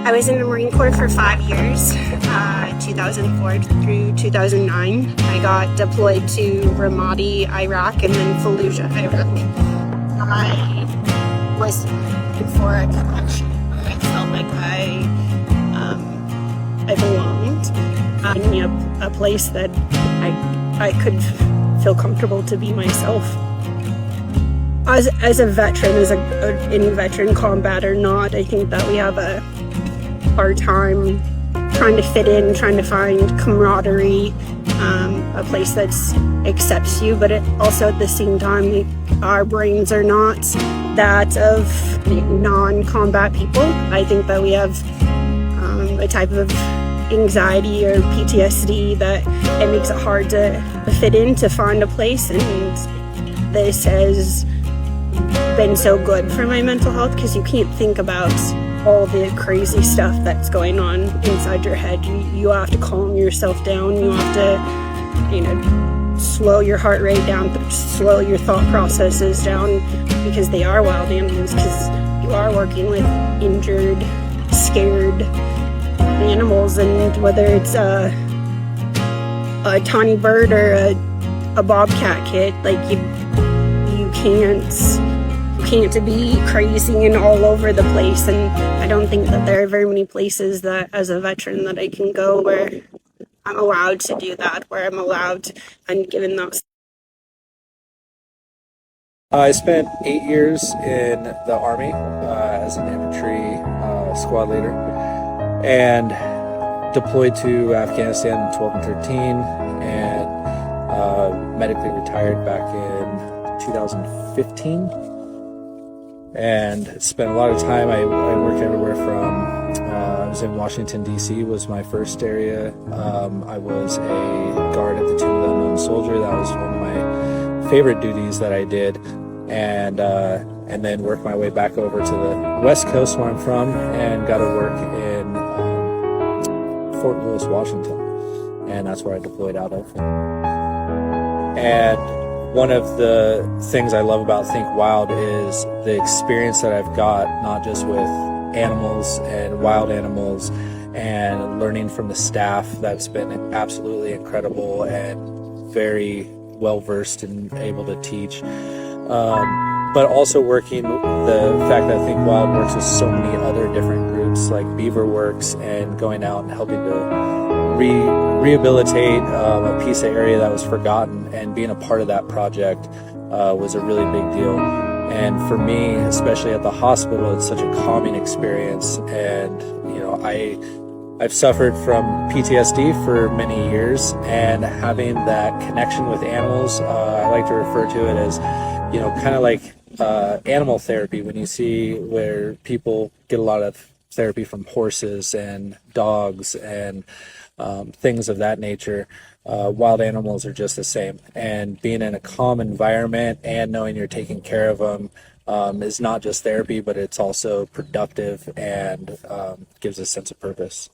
I was in the Marine Corps for 5 years, 2004 through 2009. I got deployed to Ramadi, Iraq, and then Fallujah, Iraq. I was looking for a connection. I felt like I belonged. A place that I could feel comfortable to be myself. As a veteran, any veteran, combat or not, I think that we have a hard time trying to fit in, trying to find camaraderie, a place that accepts you, but it also at the same time, our brains are not that of non-combat people. I think that we have a type of anxiety or PTSD that it makes it hard to fit in, to find a place, and this has been so good for my mental health because you can't think about all the crazy stuff that's going on inside your head. You have to calm yourself down. You have to, slow your heart rate down, slow your thought processes down, because they are wild animals, because you are working with injured, scared animals, and whether it's a tiny bird or a bobcat kid, like you can't be crazy and all over the place. And I don't think that there are very many places that as a veteran that I can go where I'm allowed to do that, where I'm allowed and given those. I spent 8 years in the Army as an infantry squad leader, and deployed to Afghanistan in 12 and 13, and medically retired back in 2015. And spent a lot of time, I worked everywhere from, I was in Washington, D.C. was my first area. I was a guard at the Tomb of the Unknown Soldier. That was one of my favorite duties that I did. And then worked my way back over to the West Coast where I'm from, and got to work in Fort Lewis, Washington. And that's where I deployed out of. And one of the things I love about Think Wild is the experience that I've got, not just with animals and wild animals, and learning from the staff that's been absolutely incredible and very well versed and able to teach. But also working the fact that Think Wild works with so many other different groups like Beaver Works, and going out and helping to rehabilitate a piece of area that was forgotten, and being a part of that project was a really big deal. And for me, especially at the hospital, it's such a calming experience. And I've suffered from PTSD for many years, and having that connection with animals, I like to refer to it as kind of like animal therapy, when you see where people get a lot of therapy from horses and dogs and things of that nature. Wild animals are just the same, and being in a calm environment and knowing you're taking care of them is not just therapy, but it's also productive and gives a sense of purpose.